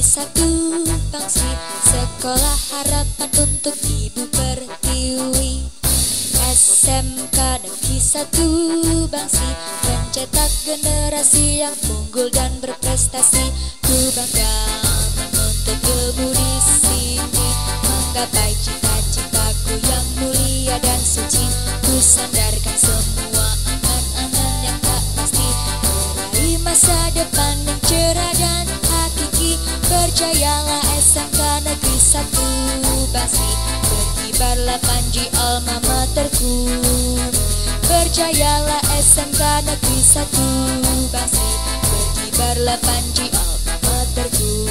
satu bangsi, sekolah harapan untuk Ibu Pertiwi. SMK Negeri 1 Bangsi, mencetak generasi yang unggul dan berprestasi. Ku bangga menuntut ilmu di sini, menggapai cita-citaku yang mulia dan suci. Ku sandarkan semua angan-angan yang tak pasti, meraih masa depan yang cerah dan hakiki. Percayalah SMK Negeri 1 Bangsi, berkibarlah panji alma materku. Percayalah SMK Negeri 1 Bangsi, berkibarlah panji alma materku.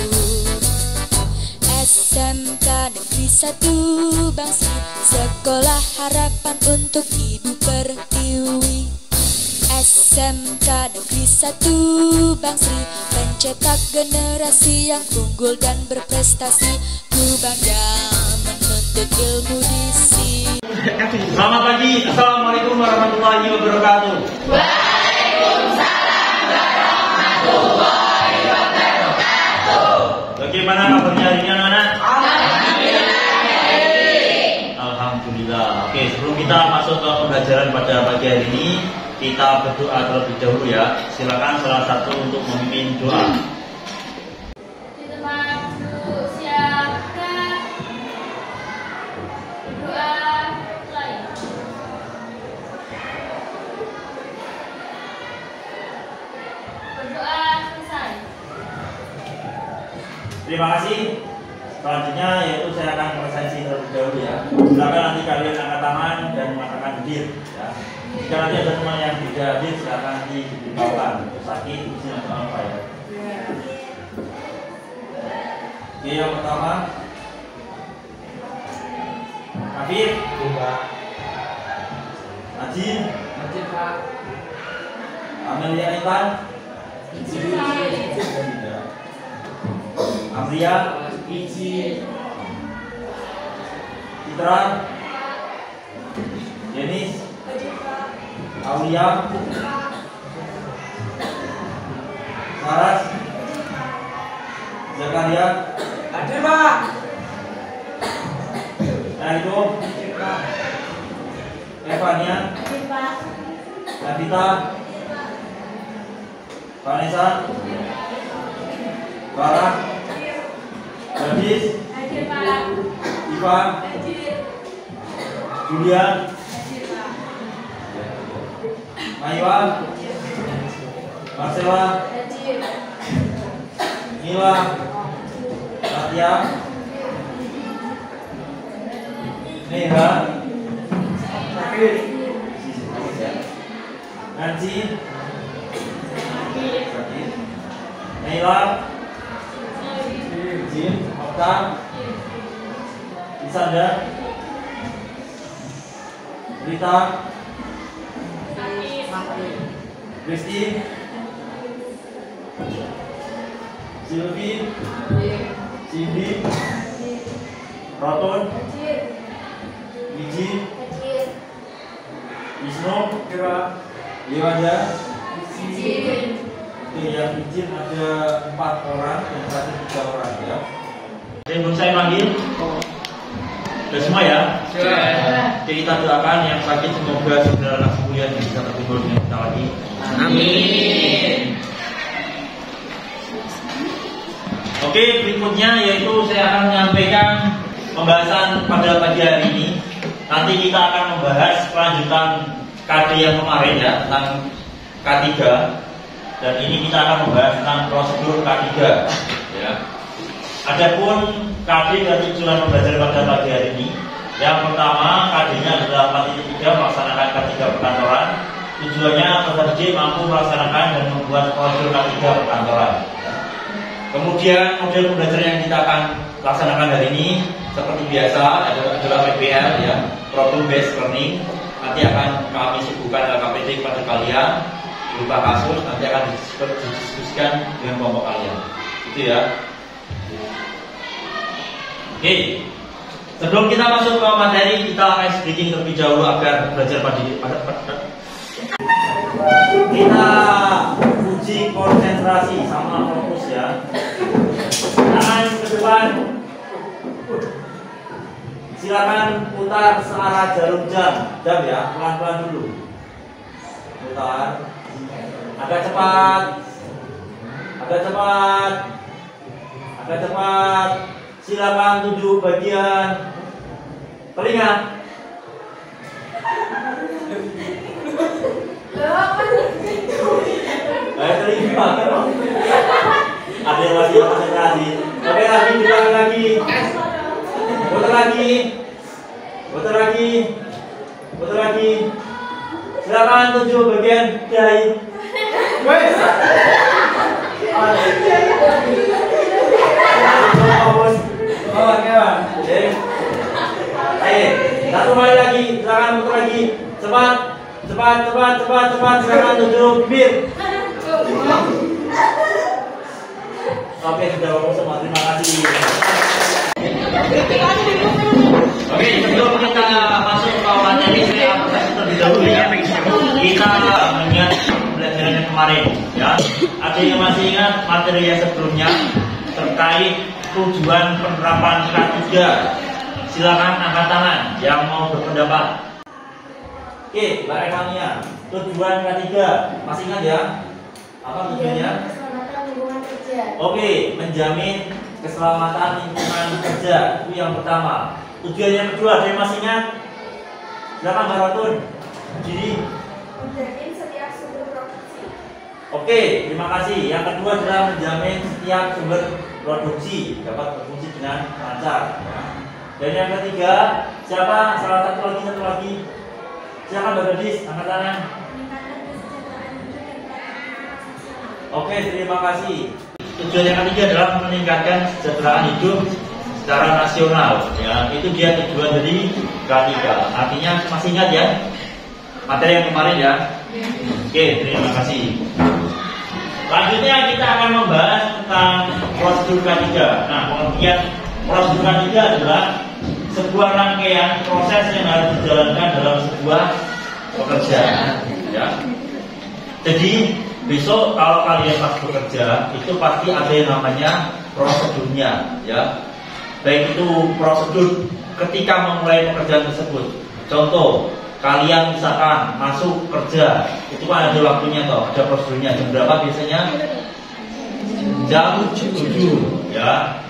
SMK Negeri 1 Bangsi, sekolah harapan untuk Ibu Pertiwi. SMK Negeri 1 Bangsi, mencetak generasi yang unggul dan berprestasi. Ku bangga menuntut ilmu di sini. Selamat pagi, Assalamualaikum warahmatullahi wabarakatuh. Waalaikumsalam warahmatullahi wabarakatuh. Bagaimana kabarnya hari ini anak-anak? Alhamdulillah. Oke, sebelum kita masuk ke pembelajaran pada pagi hari ini, kita berdoa terlebih dahulu ya. Silakan salah satu untuk memimpin doa. Terima kasih. Selanjutnya yaitu saya akan presensi terlebih dahulu ya. Silakan nanti kalian angkat tangan dan mengatakan hadir ya. Jika nanti ada teman yang tidak hadir, silakan nanti diberitahukan. Sakit, ujian atau apa ya. Oke, yang pertama Afif, Najib, Amelia Intan, Amria, Citra, Denis, Aulia, Saras, Zakaria, Hadir Pak. nah itu Evania, Navita, Vanessa, Farah, Gadis, Ivan, Julian, Maiwa, Marcella, Mila, Satya, Neha, Nancy, Naila, Jin, Okta, Isanda, Rita, Kristi, Silvi, Cindy, Roton, Wiji, Wisnu, Liwada. Oke, yang izin ada 4 orang, yang terakhir 3 orang ya. Sebelum saya panggil, sudah semua ya? Sudah. Jadi kita doakan yang sakit semoga segera langsung pulih dan bisa terhibur dengan kita lagi. Amin. Oke, berikutnya yaitu saya akan menyampaikan pembahasan pada pagi hari ini. Nanti kita akan membahas kelanjutan KD yang kemarin ya, tentang K3. Dan ini kita akan membahas tentang prosedur K3 ya. Adapun KD dan tujuan pembelajaran pada pagi hari ini, yang pertama KD-nya adalah 4.3 melaksanakan K3 perkantoran. Tujuannya peserta didik mampu melaksanakan dan membuat prosedur K3 perkantoran. Kemudian model pembelajaran yang kita akan laksanakan hari ini seperti biasa adalah PBL ya, problem based learning. Nanti akan kami suguhkan LKPD kepada kalian berupa kasus, nanti akan didiskusikan dengan kelompok kalian. Itu ya. Oke. Sebelum kita masuk ke materi, kita ice breaking terlebih dahulu agar belajar pada kita uji konsentrasi sama fokus ya. Tangan ke depan. Silakan putar searah jarum jam ya, pelan-pelan dulu. Putar. Agak cepat. Agak cepat. Agak cepat. Silakan tuju bagian telinga. Telinga. Ada yang masih konsentrasi. Oke, lagi diulang lagi. Putar lagi. Putar lagi. Putar lagi. Silakan tuju bagian dahi. Wes. Satu kali lagi, silakan putar lagi. Cepat, cepat, cepat, cepat, cepat. Silakan tuju bibir. Oke, sudah bagus semua. Terima kasih. Oke, sebelum kita masuk ke materi, saya presentasi terlebih dahulu ya. Kita mengingat pelajaran kemarin, ya. Ada yang masih ingat materi yang sebelumnya terkait tujuan penerapan K3? Silakan angkat tangan yang mau berpendapat. Oke, Mbak Evania, tujuan K3 masih ingat ya? Apa tujuannya? Keselamatan lingkungan kerja. Oke, menjamin keselamatan lingkungan kerja itu yang pertama. Tujuan yang kedua, ada yang masih ingat? Silakan Mbak Rotun. Jadi, Menjamin setiap sumber produksi. oke, terima kasih. Yang kedua adalah menjamin setiap sumber produksi dapat berfungsi dengan lancar. Dan yang ketiga, siapa? Satu lagi. Silakan Mbak Gadis, angkat tangan. Peningkatan kesejahteraan hidup dan pelaksanaan sosial. Oke, terima kasih. Tujuan yang ketiga adalah meningkatkan kesejahteraan hidup secara nasional. Ya, itu dia tujuan dari K3. Artinya masih ingat ya materi yang kemarin ya. Oke, terima kasih. Selanjutnya kita akan membahas tentang prosedur K3. Nah, pengertian prosedur K3 adalah sebuah rangkaian proses yang harus dijalankan dalam sebuah pekerjaan. Ya. Jadi besok kalau kalian pas bekerja itu pasti ada yang namanya prosedurnya, ya. Baik itu prosedur ketika memulai pekerjaan tersebut. Contoh, kalian misalkan masuk kerja, itu kan ada waktunya toh, ada prosedurnya. Jam berapa biasanya? Jam 7, ya.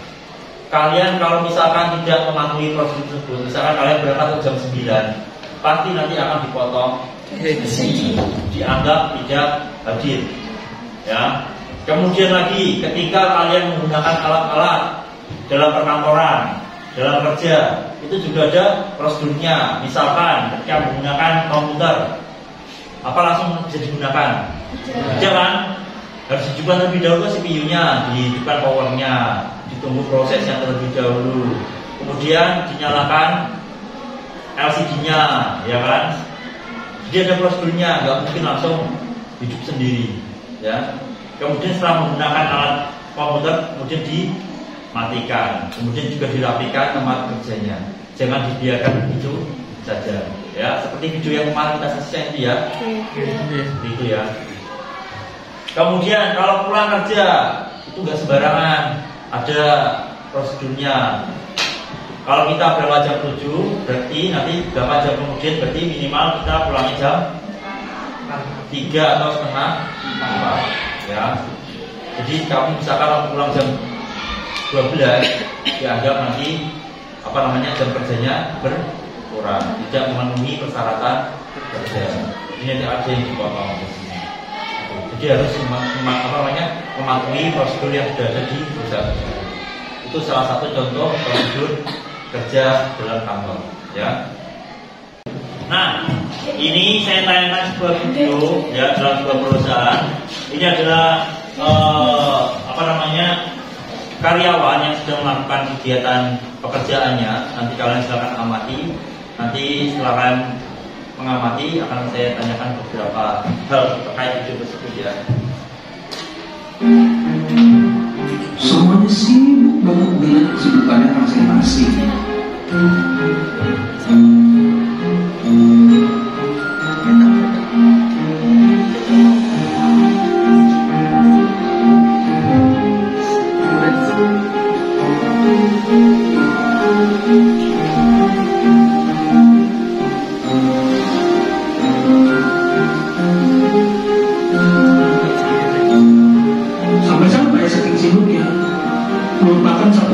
Kalian kalau misalkan tidak mematuhi prosedur tersebut, misalkan kalian berangkat jam 9, pasti nanti akan dipotong, dianggap tidak hadir. Ya. Kemudian lagi, ketika kalian menggunakan alat-alat dalam perkantoran, dalam kerja, itu juga ada prosedurnya. Misalkan ketika menggunakan komputer, apa langsung bisa digunakan? Jangan, harus dihidupkan terlebih dahulu CPU-nya, dihidupkan powernya, ditunggu prosesnya terlebih dahulu, kemudian dinyalakan LCD-nya, ya kan? Jadi ada prosedurnya, nggak mungkin langsung hidup sendiri, ya. Kemudian setelah menggunakan alat komputer, kemudian dimatikan, kemudian juga dirapikan tempat kerjanya. Jangan dibiarkan begitu saja, ya. Seperti video yang kemarin kita saksikan itu ya, seperti itu ya. Kemudian kalau pulang kerja itu nggak sembarangan, ada prosedurnya. Kalau kita berangkat jam 7, berarti nanti berapa jam kemudian berarti minimal kita pulangnya jam 3 atau setengah 4, ya. Jadi kamu misalkan pulang jam 12, dianggap nanti jam kerjanya berkurang, tidak memenuhi persyaratan kerja. Ini ada yang dipotong di sini. Jadi harus mematuhi prosedur yang sudah ada di perusahaan. Itu salah satu contoh prosedur kerja dalam kantor, ya. Nah, ini saya tayangkan sebuah video ya dalam sebuah perusahaan. Ini adalah karyawan yang sedang melakukan kegiatan pekerjaannya. Nanti kalian silakan amati. Nanti setelah kalian mengamati akan saya tanyakan beberapa hal terkait video tersebut ya. Semuanya sibuk banget dengan kesibukannya masing-masing.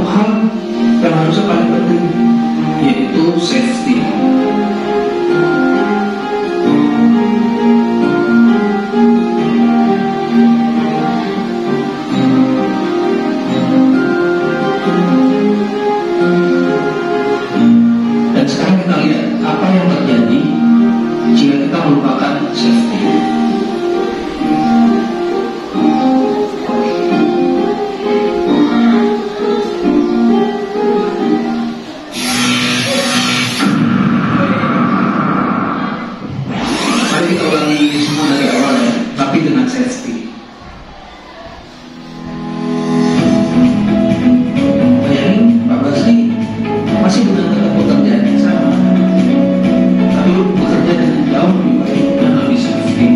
hal yang harusnya paling penting, yaitu safety. Dan sekarang kita lihat apa yang terjadi jika kita melupakan safety. Mari kita ulangi semua dari awal ya, tapi dengan safety. Bayangin Pak Basri masih dengan tempat pekerjaan yang sama, tapi lu bekerja dengan jauh lebih baik dan lebih safety.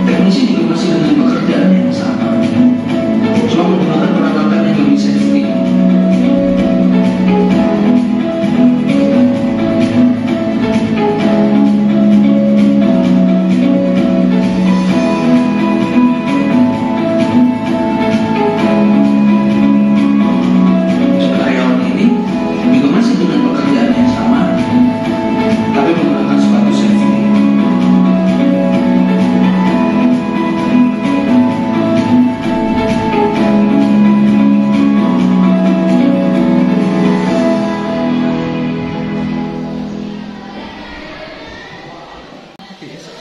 Teknisi juga masih dengan pekerjaan yang sama, cuma menggunakan peralatan yang lebih safety. Karyawan ini juga masih dengan pekerjaan yang sama, tapi menggunakan sepatu safety.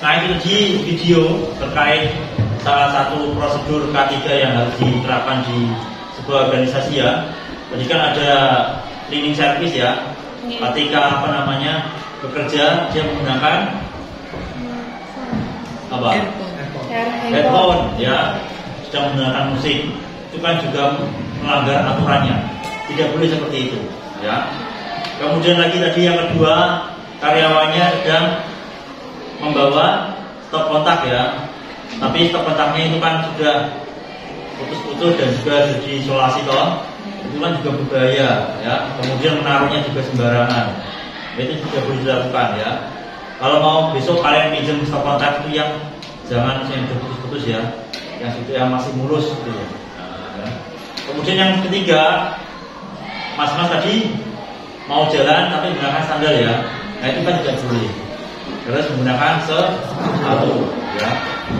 Nah, itu di video terkait salah satu prosedur K3 yang harus diterapkan di sebuah organisasi ya. Jadi kan ada cleaning service ya. Ketika bekerja dia menggunakan apa? Headphone ya, sedang menggunakan musik. Itu kan juga melanggar aturannya. Tidak boleh seperti itu ya. Kemudian lagi tadi yang kedua, karyawannya sedang membawa stop kontak ya, tapi stop kontaknya itu kan sudah putus-putus dan juga sudah diisolasi toh, itu kan juga berbahaya ya. Kemudian menaruhnya juga sembarangan, itu juga boleh dilakukan ya. Kalau mau besok kalian pinjam stop kontak itu yang jangan yang sudah putus-putus ya, yang masih mulus gitu ya. Nah, kemudian yang ketiga, mas-mas tadi mau jalan tapi menggunakan sandal ya, nah itu kan tidak boleh. Harus menggunakan sepatu ya,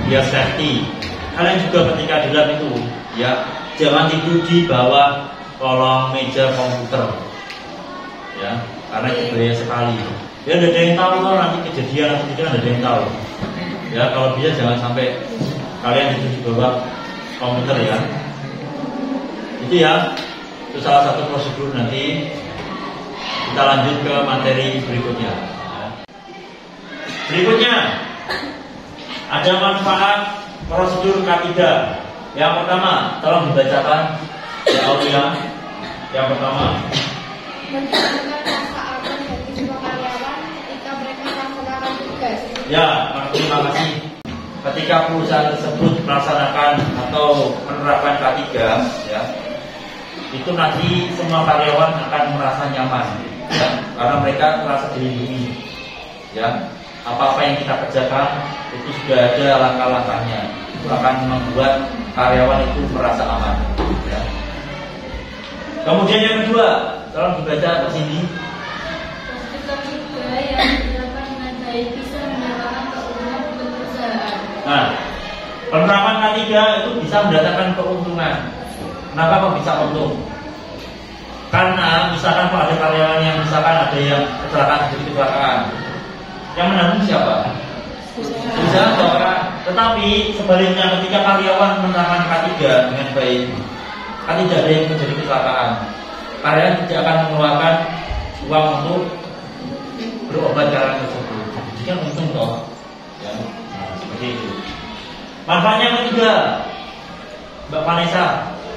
biar safety. Kalian juga ketika di lab itu ya, jangan tidur di bawah kolong meja komputer ya, karena itu bahaya sekali ya. Ada yang tahu kalau nanti kejadian atau tidak, ada yang tahu ya. Kalau bisa jangan sampai kalian tidur di bawah komputer ya. Itu ya, itu salah satu prosedur. Nanti kita lanjut ke materi berikutnya. Berikutnya ada manfaat prosedur K3. Yang pertama, tolong dibacakan ya audio. Yang pertama, menjaga rasa aman bagi semua karyawan ketika mereka melaksanakan tugas. ya, terima kasih. Ketika perusahaan tersebut melaksanakan atau menerapkan K3 ya, itu nanti semua karyawan akan merasa nyaman ya, karena mereka merasa dilindungi ya. Apa-apa yang kita kerjakan itu sudah ada langkah-langkahnya. Itu akan membuat karyawan itu merasa aman ya. Kemudian yang kedua, tolong dibaca ke sini. Prosedur K3 yang dilakukan dengan baik bisa mendatangkan keuntungan untuk perusahaan. Nah, penerapan K3 itu bisa mendatangkan keuntungan. Kenapa kok bisa untung? Karena misalkan kalau ada karyawan yang misalkan ada yang kecelakaan, yang menanggung siapa? Perusahaan atau orang. Tetapi sebaliknya ketika karyawan menerapkan K3 dengan baik, kan tidak ada yang terjadi kecelakaan. Karyawan tidak akan mengeluarkan uang untuk berobat karena tersebut. Jadi kan untung toh. Ya, nah, seperti itu. Manfaatnya yang ketiga, Mbak Vanessa.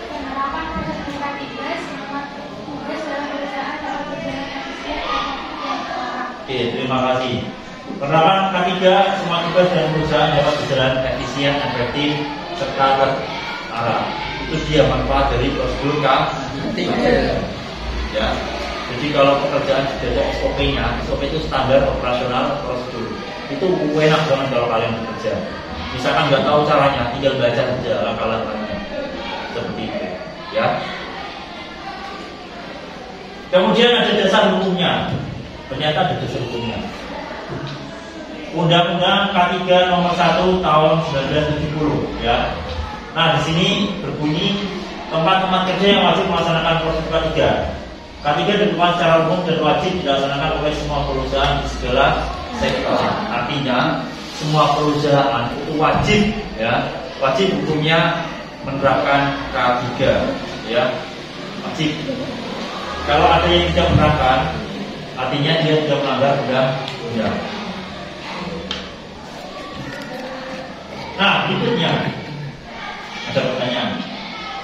Penerapan prosedur K3 selama tugas dalam perusahaan dapat berjalan efisien dan efektif. Oke, terima kasih. Penerapan K3 semua tugas dan perusahaan dapat berjalan efisien, efektif, serta terarah. Itu dia manfaat dari prosedur K3. Ya. Jadi kalau pekerjaan sudah ada SOP-nya, SOP itu standar operasional prosedur. itu enak banget kalau kalian bekerja. Misalkan nggak tahu caranya, tinggal baca saja langkah-langkahnya seperti itu, ya. Kemudian ada dasar hukumnya. Ternyata ada dasar hukumnya. Undang-Undang K3 Nomor 1 Tahun 1970, ya. Nah, di sini berbunyi tempat-tempat kerja yang wajib melaksanakan prosedur K3. K3 ditentukan secara umum dan wajib dilaksanakan oleh semua perusahaan di segala sektor. Artinya semua perusahaan itu wajib, ya, wajib hukumnya menerapkan K3, ya, wajib. Kalau ada yang tidak menerapkan, artinya dia tidak melanggar undang-undang. Nah, berikutnya ada pertanyaan.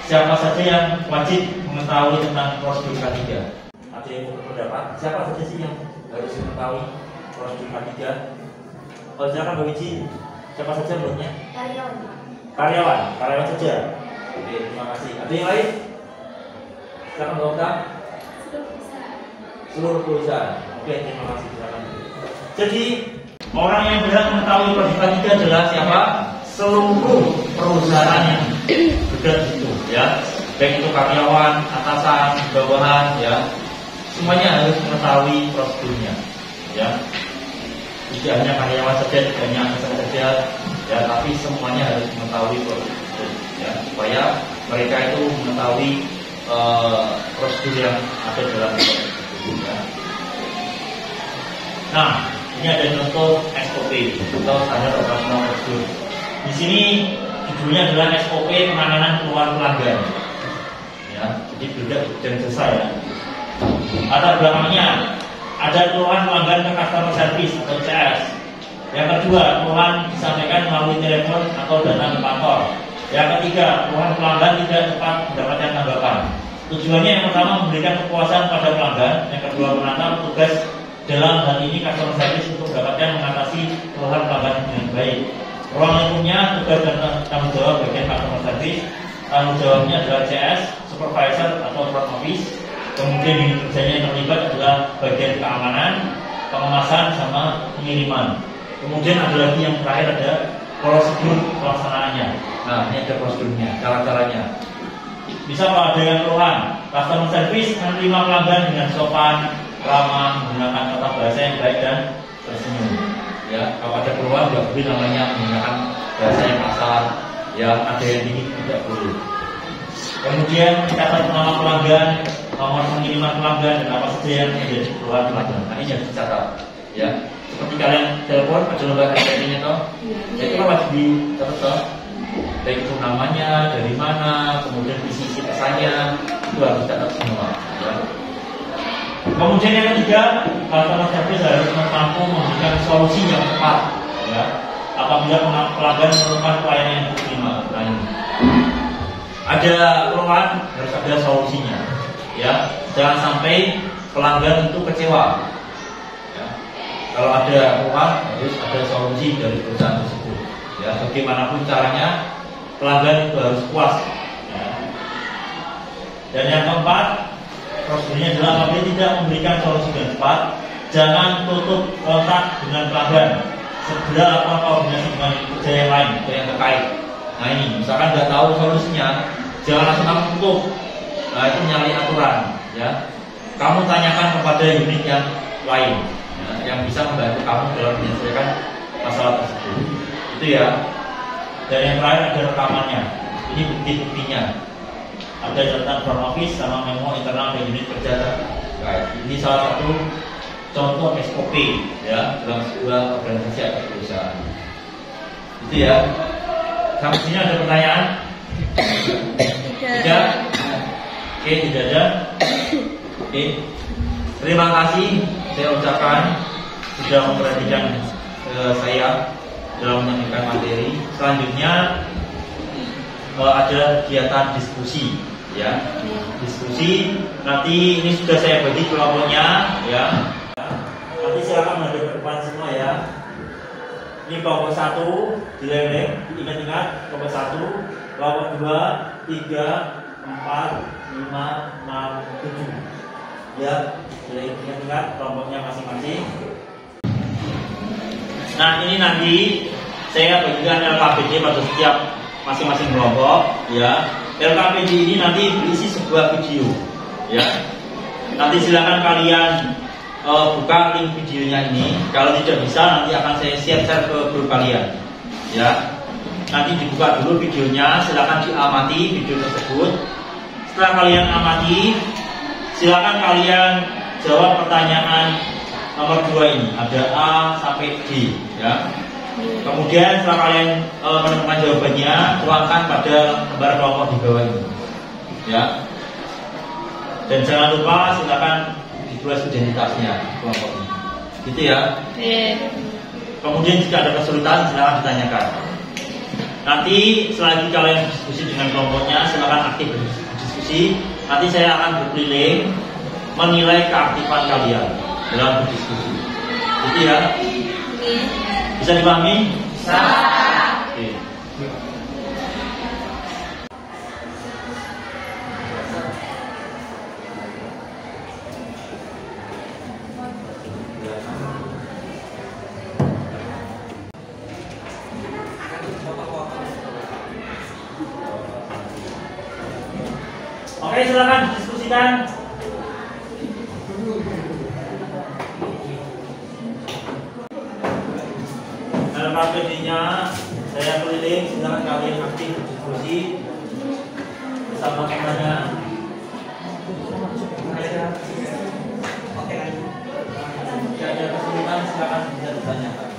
Siapa saja yang wajib mengetahui tentang prosedur K3? Ada yang berpendapat, siapa saja sih yang harus mengetahui prosedur K3? Oh, silakan Mbak Wiji. Siapa saja menurutnya? Karyawan saja. Oke, terima kasih. Ada yang lain? Silakan Mbak Ota. Seluruh perusahaan. Oke, terima kasih. Silakan. Jadi orang yang berhak mengetahui prosedur K3 adalah siapa? Seluruh perusahaan yang berada di situ, ya, baik itu karyawan, atasan, bawahan, ya, semuanya harus mengetahui prosedurnya, ya. Tidak hanya karyawan saja, tidak hanya atasan saja, ya, tapi semuanya harus mengetahui prosedur, ya, supaya mereka itu mengetahui prosedur yang ada dalam prosedur, ya. Nah, ini ada contoh SOP atau standar operasional prosedur. Di sini judulnya adalah SOP penanganan keluhan pelanggan, ya, jadi beda dan selesai, ya. Latar belakangnya ada keluhan pelanggan ke customer service atau CS. Yang kedua, keluhan disampaikan melalui telepon atau datang ke kantor. Yang ketiga, keluhan pelanggan tidak cepat mendapatkan tanggapan. Tujuannya yang pertama memberikan kepuasan pada pelanggan, yang kedua menata tugas dalam hal ini customer service untuk mendapatkan mengatasi keluhan pelanggan dengan baik. Ruang lingkupnya tugas dan tanggung jawab bagian customer service. Tanggung jawabnya adalah CS, supervisor atau front office. Kemudian unit kerjanya yang terlibat adalah bagian keamanan, pengemasan sama pengiriman. Kemudian ada lagi yang terakhir ada prosedur pelaksanaannya. Nah, ini ada prosedurnya, cara-caranya. Bisa kalau ada yang keluhan, customer service menerima pelanggan dengan sopan, ramah, menggunakan tata bahasa yang baik dan tersenyum. Ya, kalau ada keluhan nggak boleh namanya menggunakan bahasa yang kasar, ya, ada yang tinggi tidak boleh. Kemudian catat nama pelanggan, nomor pengiriman pelanggan, dan apa saja yang menjadi keluhan pelanggan. Nah, ini harus dicatat, ya. Seperti kalian telepon ada lembaga SPP-nya toh, ya, itu wajib dicatat toh. Baik itu namanya, dari mana, kemudian isi pesannya, itu harus dicatat semua, ya. Kemudian yang ketiga, customer service harus mampu memberikan solusi yang tepat, ya, apabila pelanggan memerlukan pelayanan yang optimal. Nah, ini ada keluhan harus ada solusinya, ya. Jangan sampai pelanggan itu kecewa, ya. Kalau ada keluhan harus ada solusi dari perusahaan tersebut, ya. Bagaimanapun caranya pelanggan itu harus puas, ya. Dan yang keempat, prosedurnya adalah apabila tidak memberikan solusi dengan cepat, jangan tutup kontak dengan pelanggan. Segera lakukan koordinasi dengan kerja yang lain atau yang terkait. Nah, ini misalkan nggak tahu solusinya, jangan langsung kamu tutup. Nah, itu menyalahi aturan, ya. Kamu tanyakan kepada unit yang lain, ya, yang bisa membantu kamu dalam menyelesaikan masalah tersebut. Itu, ya. Dan yang terakhir ada rekamannya. Ini bukti-buktinya. Ada catatan front office sama memo internal dan unit kerja terkait. Ini salah satu contoh SOP, ya, dalam sebuah organisasi atau perusahaan. Itu, ya. Sampai sini ada pertanyaan? Tidak? Oke, tidak ada. Oke. Terima kasih saya ucapkan sudah memperhatikan saya dalam menyampaikan materi. Selanjutnya ada kegiatan diskusi, ya. Diskusi nanti ini sudah saya bagi kelompoknya, ya. Nanti silakan menghadap ke depan semua, ya. Ini kelompok 1 dileleng, ingat-ingat kelompok 1, kelompok 2, 3, 4, 5, 6, 7. Ya, ingat-ingat kelompoknya masing-masing. Nah ini nanti saya bagikan LKPD pada setiap masing-masing kelompok ya. LKPD ini nanti berisi sebuah video ya. Nanti silakan kalian buka link videonya ini. Kalau tidak bisa nanti akan saya share ke grup kalian ya. Nanti dibuka dulu videonya, silakan diamati video tersebut. Setelah kalian amati, silakan kalian jawab pertanyaan nomor 2 ini. Ada A sampai D ya. Kemudian setelah kalian menemukan jawabannya, tuangkan pada lembar kelompok di bawah ini ya. Dan jangan lupa silakan ditulis identitasnya kelompok ini gitu ya. Kemudian jika ada kesulitan silakan ditanyakan. Nanti selagi kalian diskusi dengan kelompoknya, silakan aktif berdiskusi. Nanti saya akan berkeliling menilai keaktifan kalian dalam berdiskusi gitu ya. Bisa dipahami? Bisa. Oke. Oke, silakan diskusikan. LKPD-nya saya keliling, silakan kalian aktif berdiskusi bersama temannya. Jika ada kesulitan silakan bisa ditanyakan.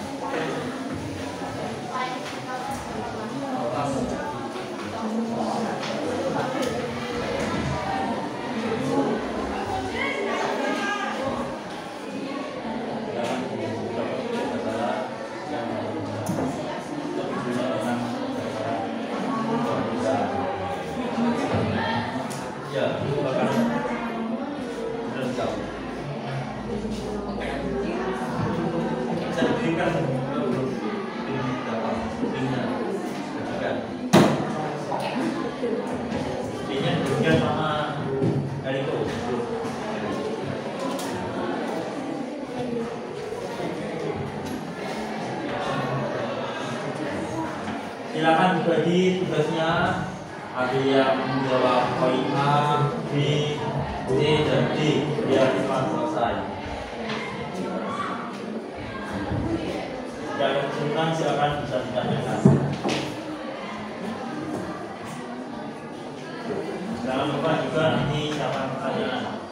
Silakan dibagi tugasnya. Ada yang menjawab poin A, B, C, dan D biar cepat selesai. Jika ada kesulitan silakan bisa ditanyakan. Jangan lupa juga nanti siapkan pertanyaan.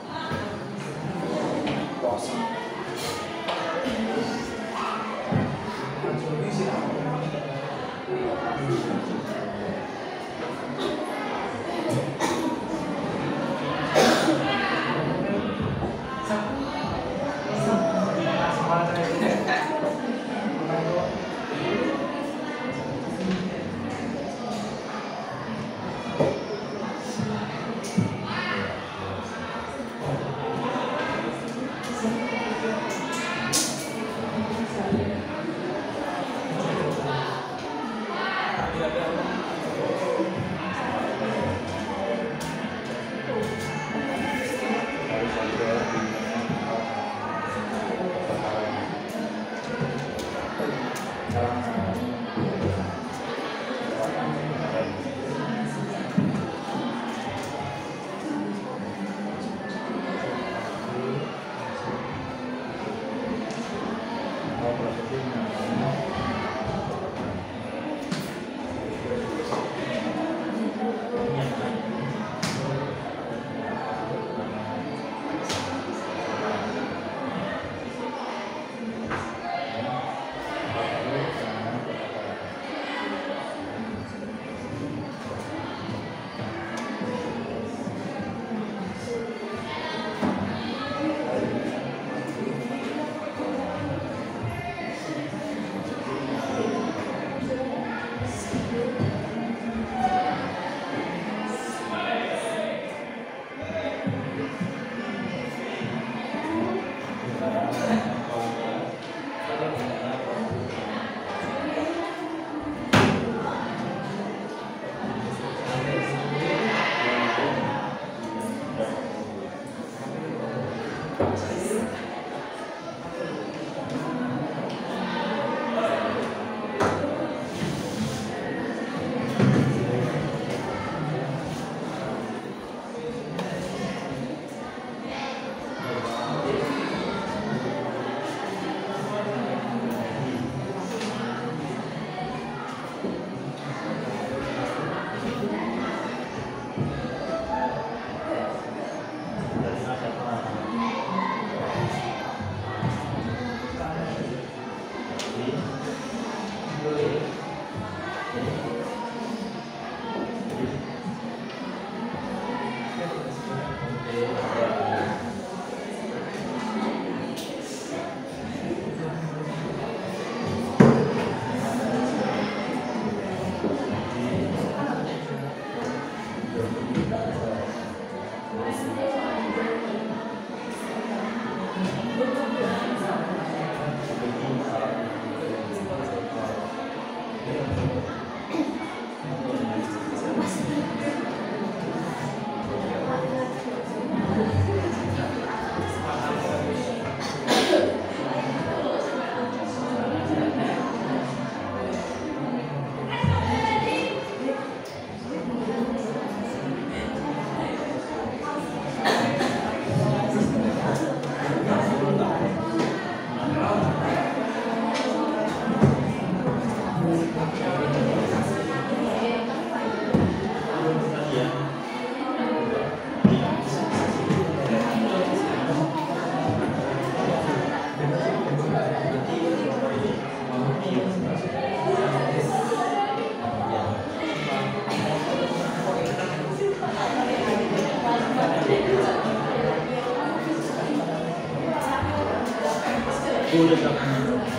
Udah belakang.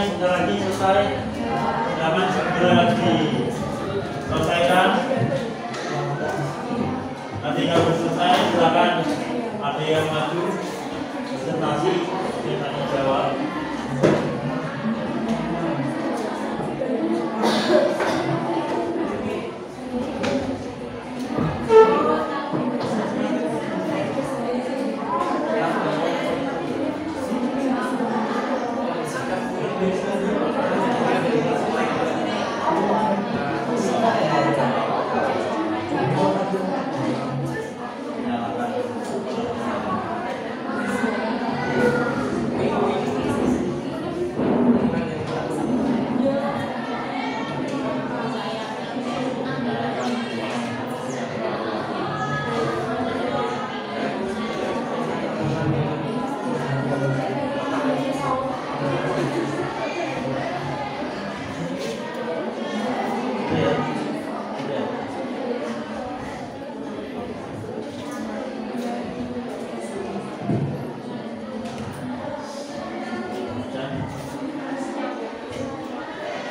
sebentar lagi selesai. Silakan segera diselesaikan. Nanti kalau selesai, silakan ada yang maju presentasi, tanya jawab.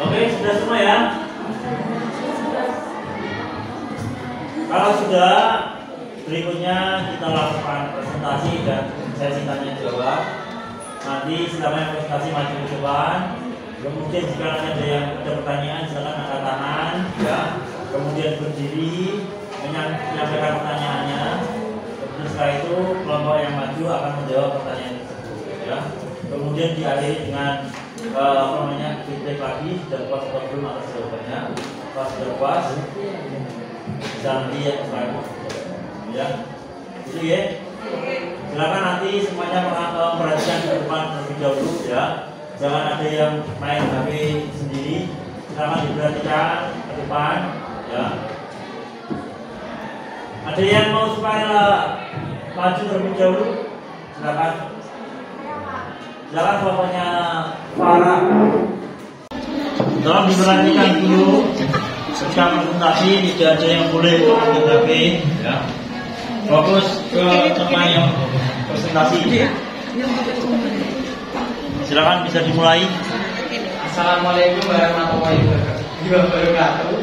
Oke, sudah semua ya? Kalau sudah, berikutnya kita lakukan presentasi dan sesi tanya jawab. Nanti silakan presentasi maju ke depan. Kemudian jika ada yang ada pertanyaan, silakan angkat tangan, ya. Kemudian berdiri menyampaikan pertanyaannya. Kemudian setelah itu kelompok yang maju akan menjawab pertanyaan tersebut, ya. Kemudian diakhiri dengan feedback lagi dan puas atau belum atas jawabannya. Pas sudah puas, bisa lihat slide, ya. Itu ya. Silakan nanti semuanya perhatikan ke depan terlebih dahulu, ya. Jangan ada yang main HP sendiri. Silakan diperhatikan ke depan, ya. Ada yang mau supaya maju terlebih dahulu? Silakan. Jangan kelompoknya Farah. Tolong diperhatikan dulu. Ketika presentasi tidak ada yang boleh ambil HP, ya. Fokus ke teman yang presentasi. Silakan bisa dimulai. Assalamualaikum warahmatullahi wabarakatuh.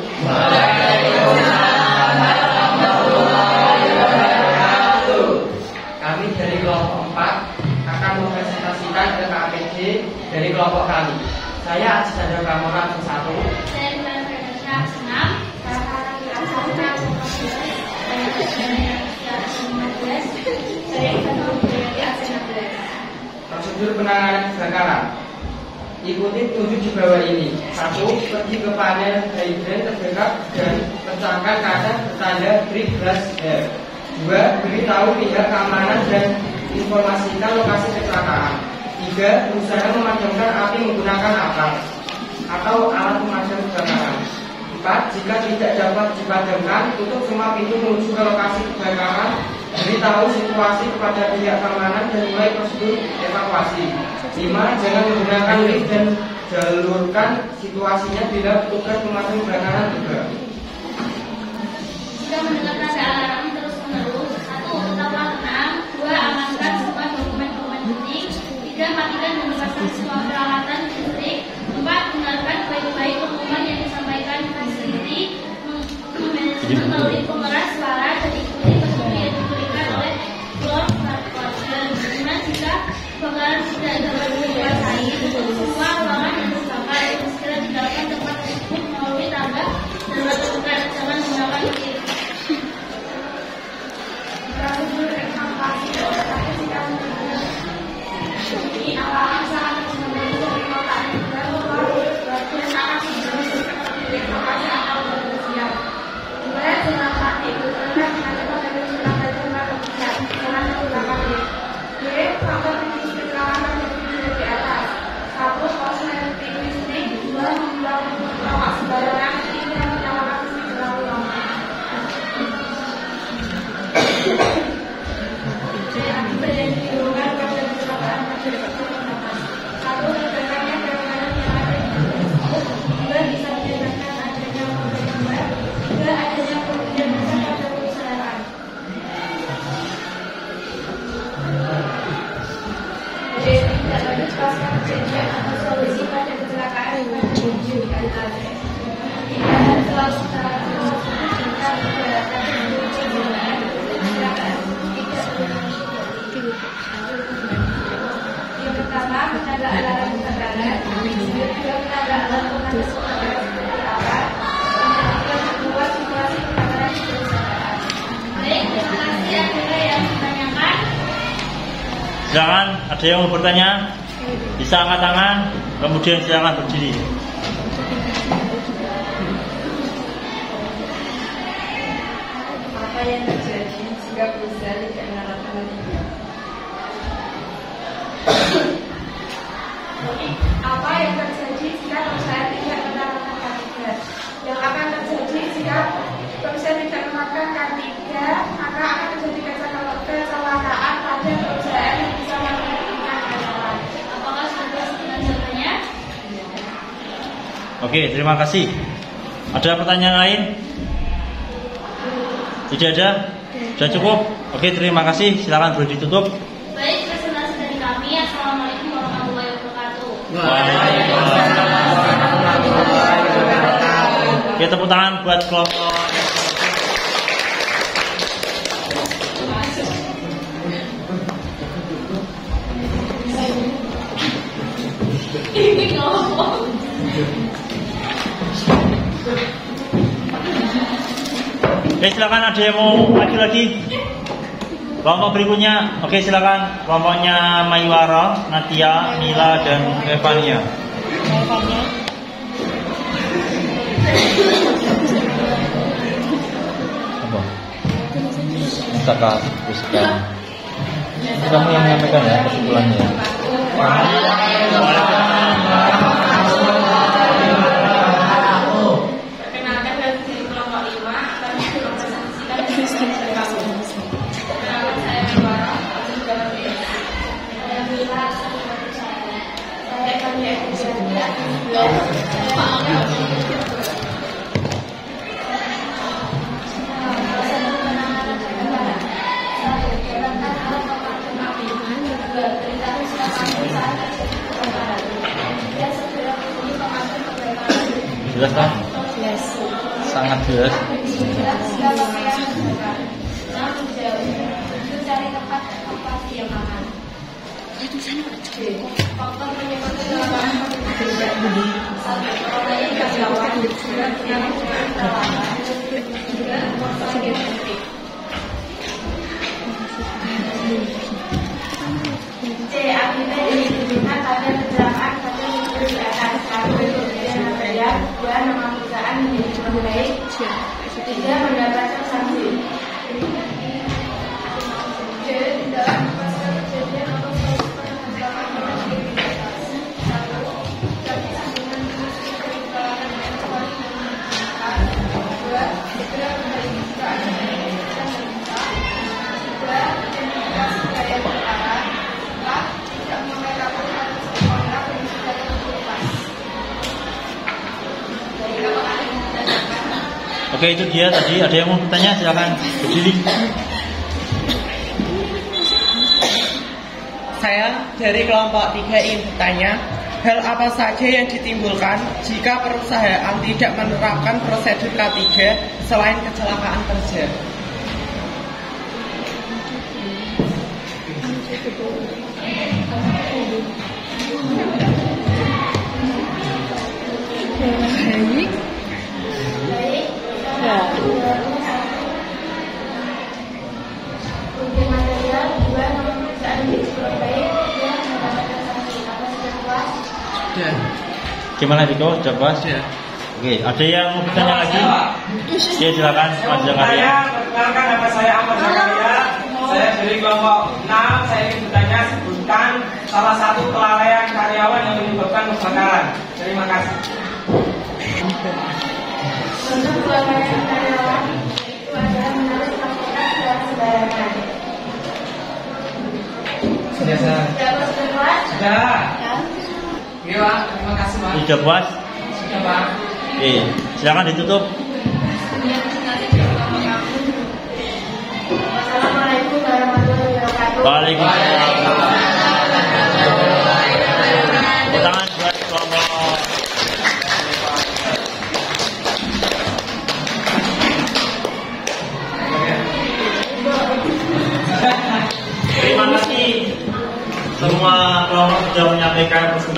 Kami dari kelompok 4 akan mempresentasikan ke KPJ dari kelompok kami. Saya Aziz Chandra Pramono 1. Saya Bulan Ferdasya 6. Saya Farah Asana 15. Saya Ferdasya 15. Saya Ivanov Ferdasya 16. Prosedur penanganan kebakaran. Ikuti 7 di bawah ini. 1. Pergi ke panel hidran terdekat dan pecahkan kaca bertanda break glass air. 2. Beritahu pihak keamanan dan informasikan lokasi kecelakaan. 3. Berusaha memadamkan api menggunakan apar atau alat pemadam kebakaran. 4. Jika tidak dapat dipadamkan, tutup semua pintu menuju ke lokasi kebakaran. Beritahu situasi kepada pihak keamanan dan mulai prosedur evakuasi. 5. Jangan menggunakan lift dan jalurkan situasinya bila petugas pemadam kebakaran tiba. Jika mendengar tanda alarm terus-menerus, 1. Tetaplah tenang. 2. Amankan semua dokumen-dokumen penting. 3. Matikan dan lepaskan semua peralatan listrik. 4. Dengarkan baik-baik pengumuman yang disampaikan fasiliti. Manajemen melalui pengeras suara dan ikuti petunjuk yang diberikan oleh floor partner. 5. Jika kebakaran tidak dapat dikuasai, semua ruangan yang terbakar harus segera tinggalkan tempat tersebut melalui tangga darurat terdekat. Jangan menggunakan lift. Prosedur evakuasi tapi jika ini alarm sangat membantu perlindungan dan waktu sangat membantu evakuasi atau bersiap. Kemudian jangan panik, karena ada pada silakan jangan bersiap, jangan menggunakan lift. Faktor kritis kecelakaan yang di atas. 1. Proses listrik. 2. Membuang rokok sembarangan. 3. Menyalakan listrik terlalu lama. Akibat yang ditimbulkan pada kecelakaan terjadi 1. Ledakannya keamanan yang ada di tersebut. 2. Bisa menyebabkan adanya korban. 3. Adanya kerugian besar pada perusahaan. Tidak lanjut pasca kejadian atau solusi pada Yang pertama, menabrak alarm kebakaran. Yang kedua, menabrak alarm pengatur kebakaran seperti apa? Yang kedua, situasi kebakaran di perusahaan. Baik, terima kasih. Ada yang ditanyakan? Silakan, ada yang mau bertanya? Bisa angkat tangan, kemudian silakan berdiri. Apa yang terjadi jika perusahaan tidak menerapkan hal ini? Apa yang terjadi jika perusahaan tidak menerapkan K3? Yang akan terjadi jika perusahaan tidak menerapkan K3, maka akan terjadi kecelakaan pada perusahaan yang bisa mengakibatkan masalah. Apakah sudah sesuai jawabannya? Oke, terima kasih. Ada pertanyaan lain? Tidak ada? Sudah cukup? Oke, terima kasih. Silakan boleh ditutup. Baik, presentasi dari kami. Assalamualaikum warahmatullahi wabarakatuh. Oke, tepuk tangan buat kelompok. Ini ngomong. Oke, silakan, ada yang mau maju lagi? Kelompok berikutnya. Oke, silakan. Kelompoknya Maiwara, Natia, Mila, dan Evania. Apa? Kakak, pusikan. Kamu yang menyampaikan ya kesimpulannya. Perkenalkan dari kelompok 5 akan mempresentasikan dari kami. Perkenalkan saya Maiwara, juga Saya Mila, saya Kania Elisabeth. Jelas kan? Sangat jelas. Cari tempat operasi yang aman. Faktor penyebab kecelakaan satu orang yang karyawan yang kecelakaan juga sakit kritis. C. Akibat yang ditujukan pada kecelakaan pada minggu di atas. 1. Kerugian material. 2. Nama perusahaan menjadi kurang baik. 3. Mendapatkan sanksi. D. Dalam pasal kejadian atau kecelakaan berintegritas. 1. Bagi sambungan industri kecelakaan yang kembali menggunakan. 2. Segera memperbaiki jika ada yang meminta. 3. Identifikasi gaya perkara. 4. Tidak memakai kapal harus kontrak dan sudah terlepas. Jadi kalau ada yang ditanyakan. Oke, itu dia tadi. Ada yang mau bertanya? Silakan berdiri. Saya dari kelompok 3 ingin bertanya, hal apa saja yang ditimbulkan jika perusahaan tidak menerapkan prosedur K3 selain kecelakaan kerja? Kerugian material. 2. Nama perusahaan menjadi kurang baik. 3. Mendapatkan sanksi. Apa sudah puas? Dan Gimana Diko? Sudah puas? Oke, ada yang mau bertanya lagi? Ya, silakan. Mas Zakaria. Perkenalkan nama saya Ahmad Zakaria. Saya dari kelompok 6. Saya ingin bertanya, sebutkan salah satu kelalaian karyawan yang menyebabkan kebakaran. Terima kasih. Contoh kelalaian karyawan itu adalah menaruh transportasi secara sembarangan. Sudah, Sudah puas? Sudah. Iya, Pak. Terima kasih, Pak. Sudah puas? Sudah, Pak. Oke, silakan ditutup. Wassalamualaikum warahmatullahi wabarakatuh. Waalaikumsalam. Tangan buat kelompok.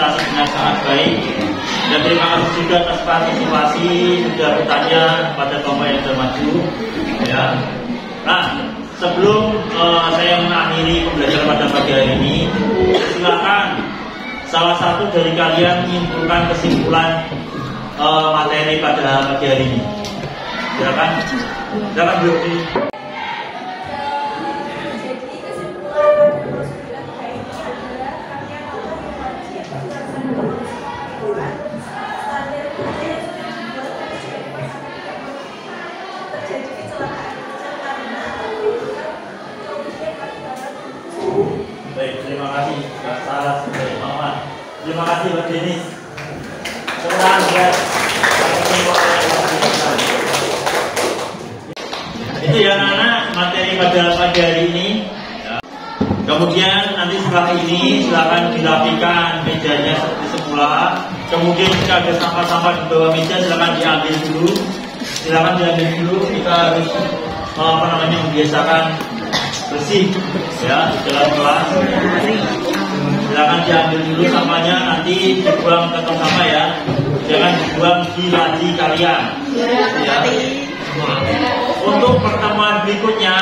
presentasi dengan sangat baik. Dan terima kasih juga atas partisipasi sudah bertanya pada kelompok yang sudah maju. Ya. Nah, sebelum saya mengakhiri pembelajaran pada pagi hari ini, silakan salah satu dari kalian menyimpulkan kesimpulan materi pada pagi hari ini. Silakan. Silakan berdiri. Baik, terima kasih Mbak Sarah, Muhammad. Terima kasih Mbak Denis. Sekarang ya, itu ya anak-anak materi pada pagi hari ini. Kemudian nanti setelah ini silakan dirapikan mejanya seperti semula. Kemudian jika ada sampah-sampah di bawah meja silakan diambil dulu. Silakan diambil dulu. Kita harus membiasakan bersih ya di dalam kelas. Silakan diambil dulu sampahnya, nanti dibuang ke tong sampah ya. Jangan dibuang di laci kalian. Ya. Untuk pertemuan berikutnya,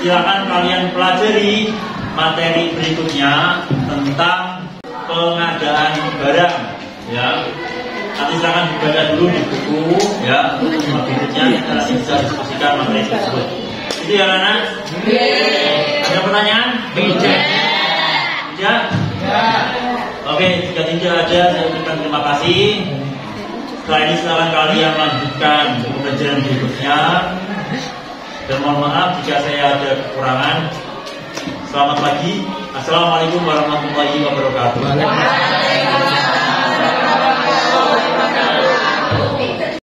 silakan kalian pelajari materi berikutnya tentang pengadaan barang. Ya. Nanti silakan dibaca dulu di buku ya. Berikutnya kita nanti bisa diskusikan materi tersebut. Itu ya anak. Ada pertanyaan? Ya. Oke, jika tidak ada, saya ucapkan terima kasih. Setelah ini silakan kalian lanjutkan pembelajaran berikutnya. Dan mohon maaf jika saya ada kekurangan. Selamat pagi. Assalamualaikum warahmatullahi wabarakatuh.